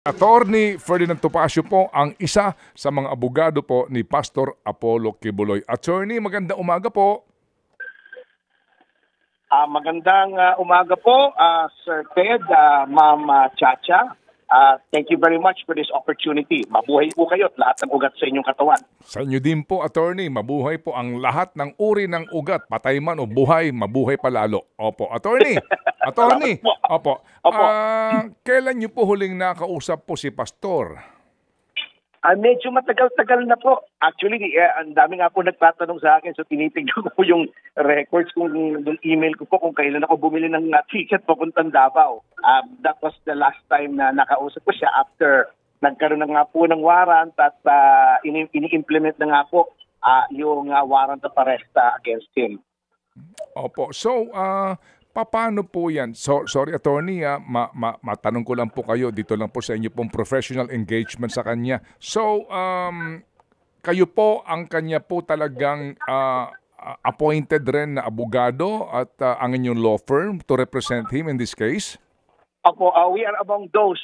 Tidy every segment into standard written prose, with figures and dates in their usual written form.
Attorney Ferdinand Topacio po ang isa sa mga abogado po ni Pastor Apollo Kibuloy. Attorney, magandang umaga po. Magandang umaga po, Sir Ted, Ma'am Chacha. Thank you very much for this opportunity. Mabuhay po kayo at lahat ng ugat sa inyong katawan. Sa inyo din po, Attorney, mabuhay po ang lahat ng uri ng ugat, patay man o buhay, mabuhay palalo. Opo, Attorney. Attorney, opo. Kailan niyo po huling nakausap po si Pastor? Medyo matagal-tagal na po. Actually, ang dami nga po nagtatanong sa akin, so tinitignan ko po yung records kung yung email ko po kung kailan ako bumili ng ticket papuntang Davao. That was the last time na nakausap ko siya after nagkaroon na nga po ng warrant at ini-implement na nga po yung warrant of arrest against him. Opo. So, paano po yan? So, sorry, Attorney, matanong ko lang po kayo. Dito lang po sa inyo pong professional engagement sa kanya. So, kayo po ang kanya po talagang appointed rin na abogado at ang inyong law firm to represent him in this case? Opo, we are among those.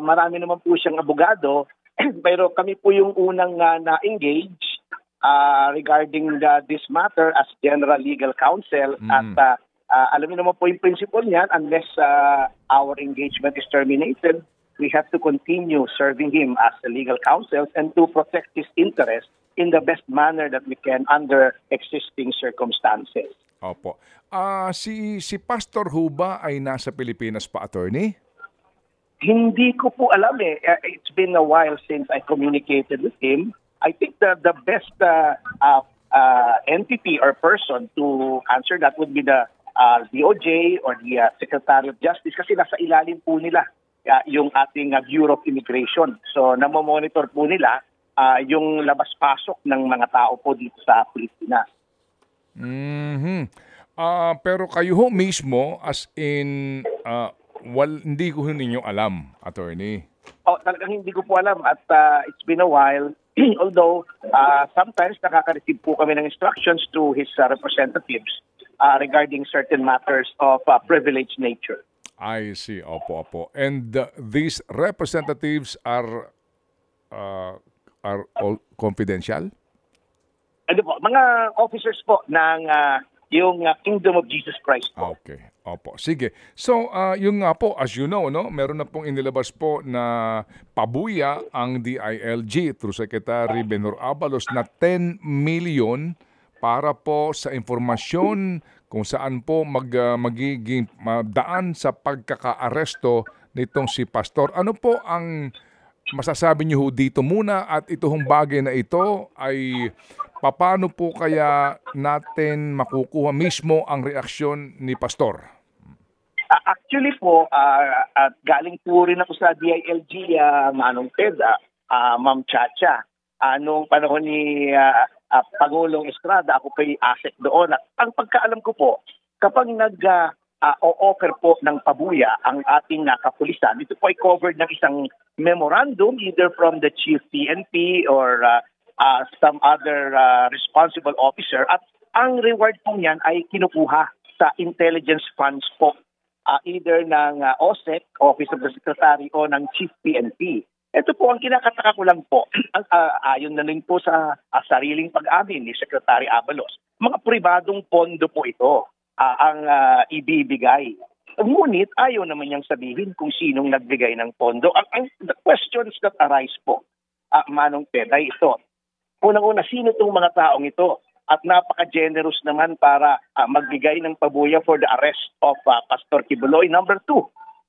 Marami naman po siyang abogado, pero kami po yung unang na-engage regarding this matter as General Legal Counsel at alam niyo naman po yung principle niyan, unless our engagement is terminated, we have to continue serving him as a legal counsel and to protect his interest in the best manner that we can under existing circumstances. Opo. Si Pastor Huba ay nasa Pilipinas pa, Attorney? Hindi ko po alam eh. It's been a while since I communicated with him. I think the best entity or person to answer that would be the DOJ or the Secretary of Justice kasi nasa ilalim po nila yung ating Bureau of Immigration. So namomonitor po nila yung labas-pasok ng mga tao po dito sa Pilipinas. Pero kayo ho mismo as in hindi ko ninyo alam, Attorney. Talagang hindi ko po alam at it's been a while. Although sometimes nakaka-receive po kami ng instructions to his representatives regarding certain matters of privileged nature. I see. Opo. And these representatives are all confidential? Ano po, mga officers po ng yung Kingdom of Jesus Christ po. Okay. Opo. Sige. So, yung nga po, as you know, no, meron na pong inilabas po na pabuya ang DILG through Secretary Benhur Abalos na 10 million para po sa informasyon kung saan po magiging daan sa pagkaka-aresto nitong si Pastor. Ano po ang masasabi niyo dito muna at itong bagay na ito ay paano po kaya natin makukuha mismo ang reaksyon ni Pastor? Actually po, at galing po rin ako sa DILG, Manong Ted, Ma'am Chacha. Noong panahon ni Pangulong Estrada, ako pa'y asset doon. At ang pagkaalam ko po, kapag nag-o-offer po ng pabuya ang ating kapulisan, ito po ay covered ng isang memorandum either from the Chief PNP or some other responsible officer. At ang reward po niyan ay kinukuha sa intelligence funds po, either ng OSEC, Office of the Secretary, o ng Chief PNP. Ito po ang kinakataka ko lang po, ayon na rin po sa sariling pag-amin ni Secretary Abalos. Mga pribadong pondo po ito ang ibibigay. Ngunit ayaw naman niyang sabihin kung sinong nagbigay ng pondo. The questions that arise po, Manong Ted, ay ito. Unang-una, sino itong mga taong ito? At napaka-generous naman para magbigay ng pabuya for the arrest of Pastor Kibuloy. Number 2,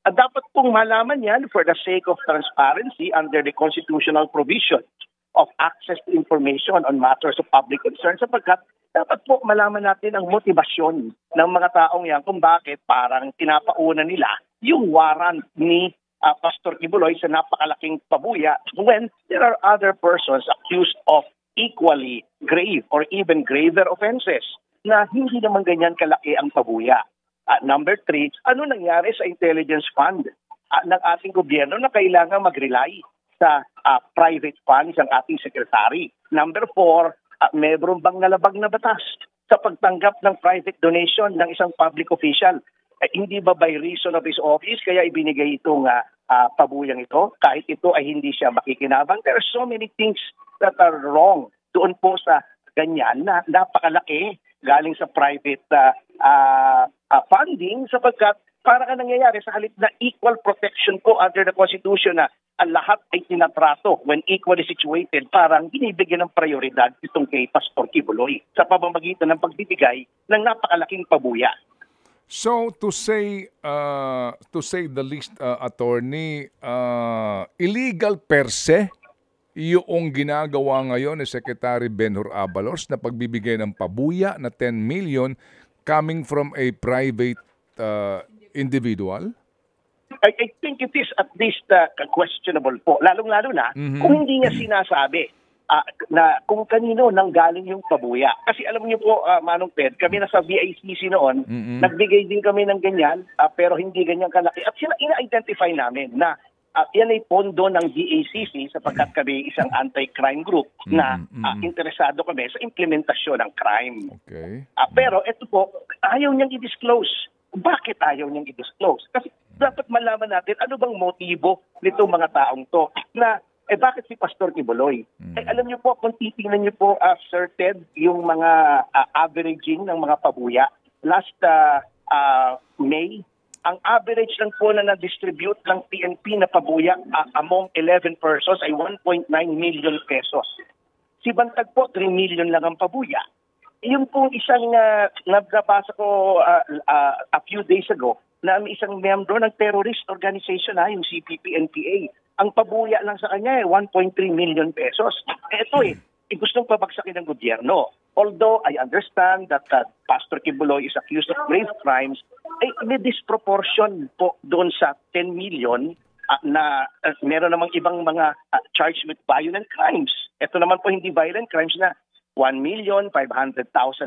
dapat pong malaman yan for the sake of transparency under the constitutional provision of access to information on matters of public concern sapagkat dapat po malaman natin ang motibasyon ng mga taong yan kung bakit parang pinapauna nila yung warrant ni Pastor Kibuloy sa napakalaking pabuya when there are other persons accused of equally grave or even graver offenses na hindi naman ganyan kalaki ang pabuya. Number 3, ano nangyari sa intelligence fund ng ating gobyerno na kailangan mag-rely sa private funds ng ating secretary? Number 4, meron bang nalabag na batas sa pagtanggap ng private donation ng isang public official? Hindi ba by reason of his office kaya ibinigay itong pabuyang ito, kahit ito ay hindi siya makikinabang. There are so many things that are wrong doon po sa ganyan na napakalaki galing sa private funding, sapagkat para ka nangyayari sa halip na equal protection po under the Constitution na ang lahat ay tinatrato when equally situated, parang binibigyan ng prioridad itong kay Pastor Quiboloy sa pamamagitan ng pagbibigay ng napakalaking pabuya. So to say the least, attorney, illegal per se yung ginagawa ngayon ni Secretary Benhur Abalos na pagbibigay ng pabuya na 10 million coming from a private individual? I think it is at least questionable po, lalong-lalo na kung hindi niya sinasabi na kung kanino nanggaling yung pabuya. Kasi alam niyo po, Manong Ted, kami nasa VICC noon, nagbigay din kami ng ganyan, pero hindi ganyan kalaki. At sila ina-identify namin na yan ay pondo ng DACC sapagkat kami isang anti-crime group na interesado kami sa implementasyon ng crime. Okay. Pero ito po, ayaw niyang i-disclose. Bakit ayaw niyang i-disclose? Kasi dapat malaman natin ano bang motibo nitong mga taong to na bakit si Pastor Quiboloy? Alam niyo po, kung titingnan niyo po, Sir Ted, yung mga averaging ng mga pabuya, last May, ang average lang po na na-distribute ng PNP na pabuya among 11 persons ay 1.9 million pesos. Si Bantag po, 3 million lang ang pabuya. Yung pong isang nabasa ko a few days ago na may isang miyembro ng terrorist organization, yung CPP-NPA. Ang pabuya lang sa kanya 1.3 million pesos. Ito gustong pabagsakin ng gobyerno. Although I understand that Pastor Quiboloy is accused of grave crimes, may disproportion po doon sa 10 million na meron namang ibang mga charged with violent crimes. Ito naman po hindi violent crimes na 1,500,000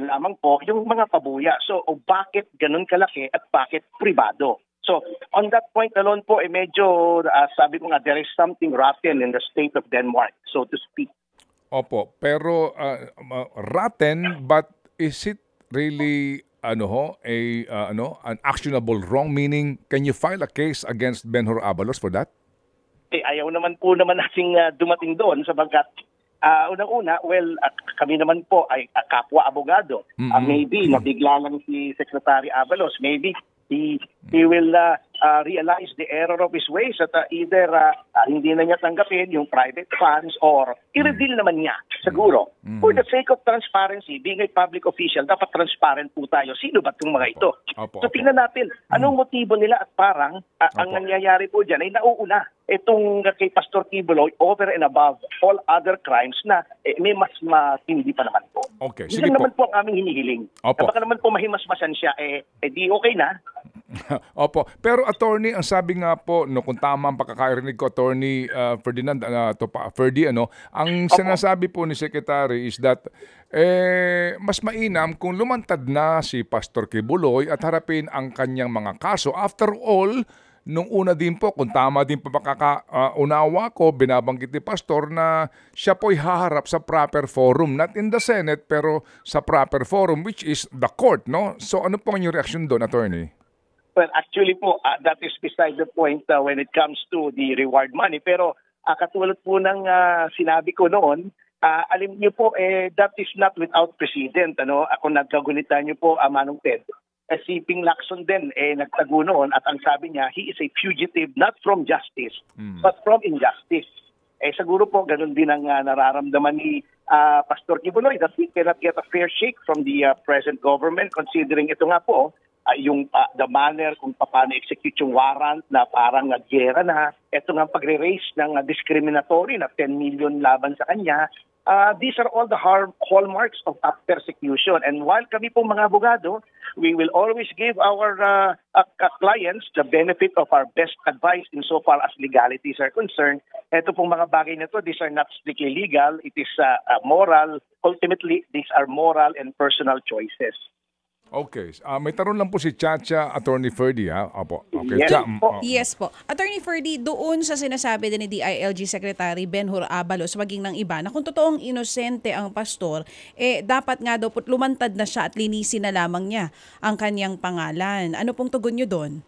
lamang po yung mga pabuya. So, bakit ganun kalaki at bakit pribado? So, on that point alone po, medyo, sabi ko nga, there is something rotten in the state of Denmark, so to speak. Opo, pero rotten, but is it really an actionable wrong? Meaning, can you file a case against Benhur Abalos for that? Ayaw naman po nating dumating doon sapagkat unang-una, kami naman po ay kapwa abogado. Maybe nabigla lang si Secretary Abalos. Maybe he will realize the error of his ways at either hindi na niya tanggapin yung private funds or i-reveal naman niya siguro. For the sake of transparency, being a public official, dapat transparent po tayo. Sino ba itong mga ito? So tingnan natin, anong motibo nila at parang ang nangyayari po dyan ay nauuna itong kay Pastor Quiboloy over and above all other crimes na may mas matindi pa naman po. Okay, sige Hindi po. naman po ang aming hinihiling. Baka naman po mahimasmasan siya, di okay na. Opo. Pero attorney, ang sabi nga po, kung tama ang pagkakarinig ko, Attorney Ferdinand, Ferdy, ang sinasabi po ni Secretary is that mas mainam kung lumantad na si Pastor Quiboloy at harapin ang kanyang mga kaso. After all, nung una din po, kung tama din po makakaunawa ko, binabanggit ni Pastor na siya po'y haharap sa proper forum, not in the Senate, pero sa proper forum, which is the court, no? So ano po ang inyong reaksyon doon, Attorney? Well, actually po, that is beside the point when it comes to the reward money. Pero katulad po ng sinabi ko noon, alam niyo po, that is not without precedent. Ako nagkagunita niyo po, Manong Ted, si Ping Lacson din nagtago noon at ang sabi niya, he is a fugitive not from justice, but from injustice. Siguro po, ganun din ang nararamdaman ni Pastor Quiboloy that he cannot get a fair shake from the present government considering ito nga po, yung the manner kung paano execute yung warrant na parang naggera na. Ito nga pagre-raise ng discriminatory na 10 million laban sa kanya. These are all the hallmarks of persecution. And while kami po mga abogado, we will always give our clients the benefit of our best advice insofar as legalities are concerned. Ito pong mga bagay na to, these are not strictly legal. It is moral. Ultimately, these are moral and personal choices. Okay. May tanong lang po si Chacha, Attorney Ferdy, ha? Opo. Okay. Yes po. Attorney Ferdy, doon sa sinasabi din ni DILG Secretary Benhur Abalos, maging ng iba, na kung totoong inosente ang pastor, dapat nga daw po lumantad na siya at linisin na lamang niya ang kanyang pangalan. Ano pong tugon niyo doon?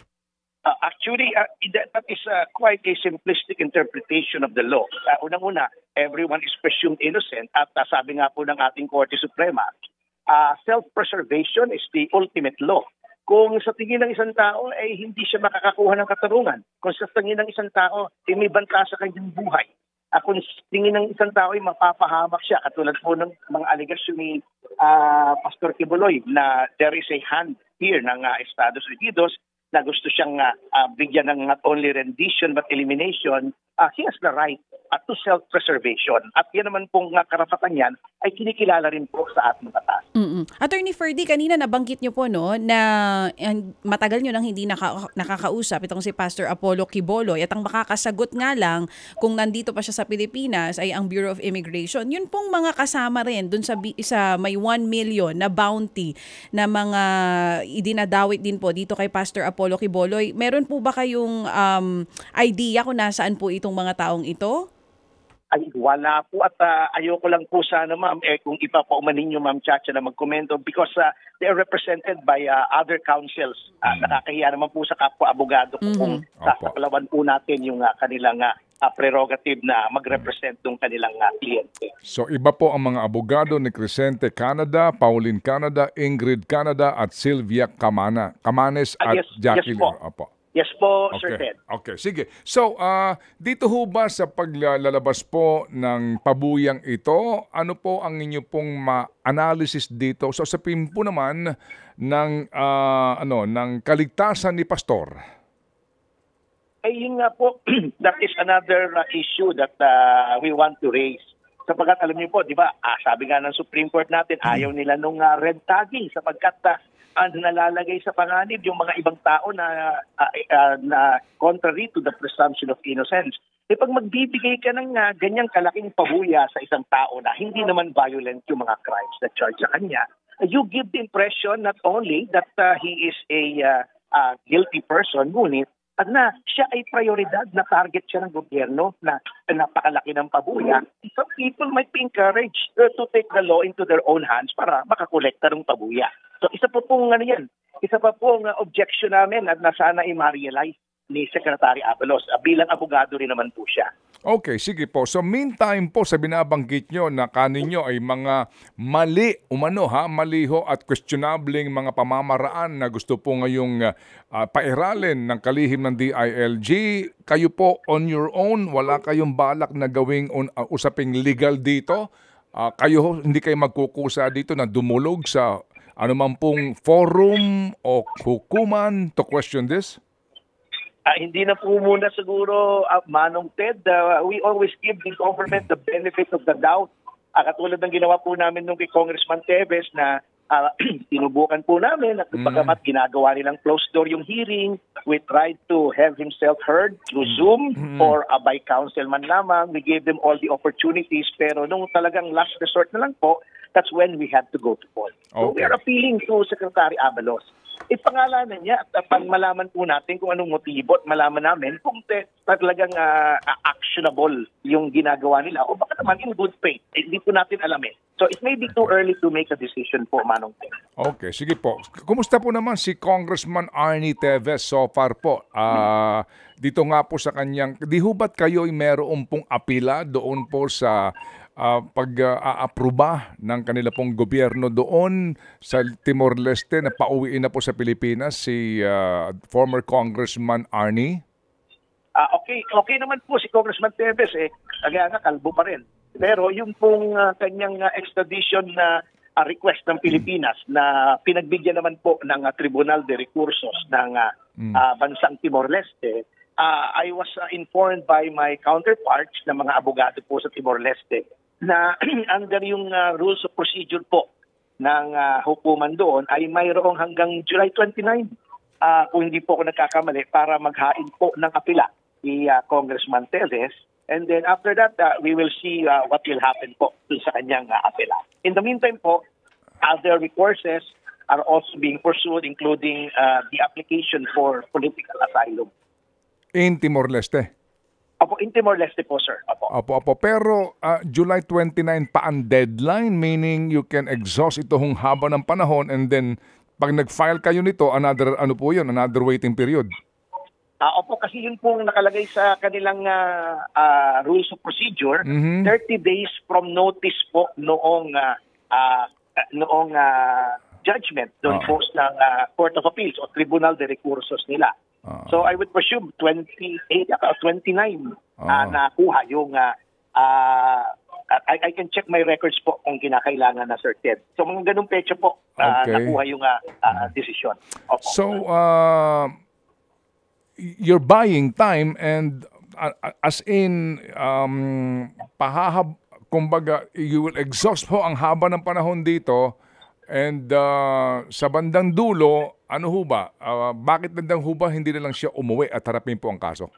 That is quite a simplistic interpretation of the law. Unang-una, everyone is presumed innocent at sabi nga po ng ating Korte Suprema, self-preservation is the ultimate law. Kung sa tingin ng isang tao ay hindi siya makakakuha ng katarungan, kung sa tingin ng isang tao ay may banta sa kanyang buhay, kung sa tingin ng isang tao ay mapapahamak siya, katulad po ng mga aligasyon ni Pastor Kibuloy na there is a hand here ng Estados Unidos na gusto siyang bigyan ng not only rendition but elimination, he has the right to self-preservation. At yan naman pong karapatan yan ay kinikilala rin po sa ating batas. Attorney Ferdy, kanina nabanggit niyo po no, na matagal niyo nang hindi nakakausap itong si Pastor Apollo Quiboloy at ang makakasagot nga lang kung nandito pa siya sa Pilipinas ay ang Bureau of Immigration. Yun pong mga kasama rin dun sa may 1 million na bounty na mga idinadawit din po dito kay Pastor Apollo Quiboloy. Meron po ba kayong idea kung nasaan po itong mga taong ito? Ay, wala po at ayoko lang po sana ma'am kung ipapauman ninyo ma'am Chacha na magkomento because they are represented by other councils. Nakakahiya naman po sa kapwa-abogado kung sasaklawan po natin yung kanilang prerogative na mag-represent ng kanilang kliyente. So iba po ang mga abogado ni Crescente Canada, Pauline Canada, Ingrid Canada at Sylvia Camanes at Jackie. Yes po, Sir Ted. Okay, sige. So, dito ho ba sa paglalabas po ng pabuyang ito, ano po ang inyo pong analysis dito? So, sa po naman ng kaligtasan ni Pastor. Ay, yun nga po, that is another issue that we want to raise. Sapagkat alam niyo po, di ba, sabi nga ng Supreme Court natin, ayaw nila nung red tagging sapagkat nalalagay sa panganib yung mga ibang tao na contrary to the presumption of innocence. Pag magbibigay ka ng ganyang kalaking pabuya sa isang tao na hindi naman violent yung mga crimes na charge sa kanya, you give the impression not only that he is a guilty person, ngunit at na siya ay prioridad na target siya ng gobyerno na napakalaki ng pabuya. Some people might be encouraged to take the law into their own hands para makakolekta ng pabuya. So isa pa pong objection namin at na sana i-realize ni Secretary Abalos. Bilang abogado rin naman po siya. Okay, sige po. So meantime po sa binabanggit nyo na kaninyo ay mga maliho at questionabling mga pamamaraan na gusto po ngayong pairalin ng kalihim ng DILG. Kayo po on your own, wala kayong balak na gawing usaping legal dito? Hindi kayo magkukusa dito na dumulog sa anuman pong forum o hukuman to question this? Hindi na po muna siguro, Manong Ted. We always give the government the benefit of the doubt. Katulad ng ginawa po namin nung kay Congressman Teves na tinubukan po namin at pagkamat ginagawa nilang closed door yung hearing, we tried to have himself heard through Zoom or by counsel man lamang. We gave them all the opportunities pero nung talagang last resort na lang po, that's when we had to go to court. So we are appealing to Secretary Abalos. Ipangalanan niya at malaman po natin kung anong motibo at malaman namin kung talagang actionable yung ginagawa nila o baka naman in good faith. Hindi po natin alamin. So it may be too early to make a decision po, Manong Ted. Okay, sige po. Kumusta po naman si Congressman Arnie Teves so far po? Dito nga po sa kanyang, di ho ba't kayo ay meron pong apila doon po sa pag-aapruba ng kanila pong gobyerno doon sa Timor-Leste na pauwiin na po sa Pilipinas si former Congressman Arnie? Okay naman po si Congressman Teves kaya nga kalbo pa rin. Pero yung pong kanyang extradition na request ng Pilipinas na pinagbigyan naman po ng Tribunal de Recursos ng bansang Timor-Leste, I was informed by my counterparts na mga abogado po sa Timor-Leste na under yung rules of procedure po ng hukuman doon ay mayroong hanggang July 29 kung hindi po ako nagkakamali para maghain po ng apela si Congressman Teves. And then after that, we will see what will happen po sa kanyang apela. In the meantime po, other recourses are also being pursued including the application for political asylum. In Timor-Leste? Opo, in Timor-Leste po, sir. Opo. Pero July 29 pa ang deadline, meaning you can exhaust ito hong haba ng panahon and then pag nag-file kayo nito, another waiting period? Opo, kasi yun pong nakalagay sa kanilang rules of procedure, 30 days from notice po noong judgment doon po ng Court of Appeals o Tribunal de Recursos nila. So I would presume 29 nakuha yung I can check my records po kung kinakailangan na Sir Ted. So mga ganung petsa po nakuha yung desisyon. Opo. So you're buying time and as in kumbaga you will exhaust po ang haba ng panahon dito and sa bandang dulo, ano ho ba? Bakit bandang ho ba hindi na lang siya umuwi at harapin po ang kaso?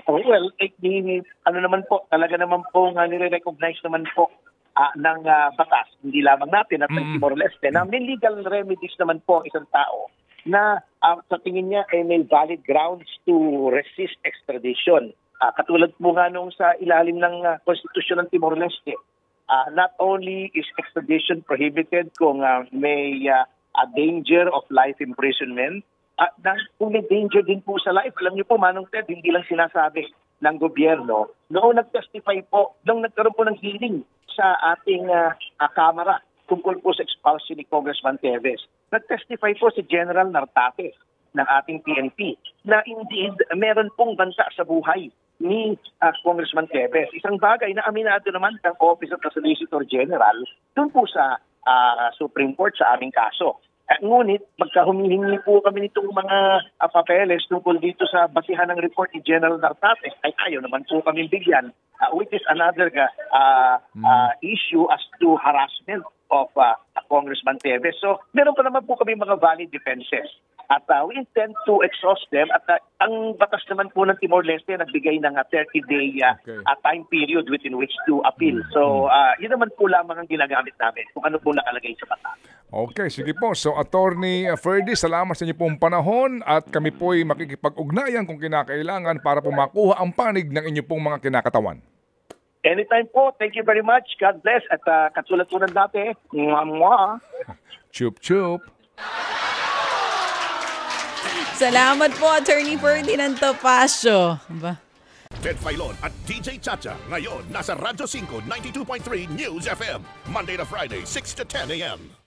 Oh, well, ano naman po, talaga naman po nire-recognize naman po ng batas, hindi lamang natin at ng Timor-Leste, na may legal remedies naman po isang tao na sa tingin niya ay may valid grounds to resist extradition. Katulad po nga nung sa ilalim ng Konstitusyon ng Timor-Leste, not only is extradition prohibited kung may a danger of life imprisonment, kung may danger din po sa life. Alam niyo po, Manong Ted, hindi lang sinasabi ng gobyerno. Noong nag-testify po, nung nagkaroon po ng hearing sa ating Kamara tungkol po sa expulsion ni Congressman Teves, nag-testify po si General Nartates ng ating PNP na indeed meron pong bansa sa buhay ni Congressman Teves. Isang bagay na aminado naman ng Office of the Solicitor General dun po sa Supreme Court sa aming kaso. Ngunit, pagka humihingi po kami nitong mga papeles tungkol dito sa basihan ng report ni General Nartates, ay ayaw naman po kami bigyan, which is another issue as to harassment of Congressman Teves. So, meron pa naman po kami mga valid defenses. At we intend to exhaust them. At ang batas naman po ng Timor-Leste nagbigay ng 30-day time period within which to appeal. So, yun naman po lamang ang ginagamit namin kung ano po nakalagay sa batas. Okay, sige po. So, Attorney Ferdy, salamat sa inyo pong panahon at kami po'y makikipag-ugnayan kung kinakailangan para po makuha ang panig ng inyo pong mga kinakatawan. Anytime po. Thank you very much. God bless. At katulad po ng dati, Chup chup. Salamat po, Attorney Ferdinand Topacio. Ted Filon at DJ Chacha. Ngayon, nasa Radyo 5, 92.3 News FM. Monday to Friday, 6 to 10 a.m.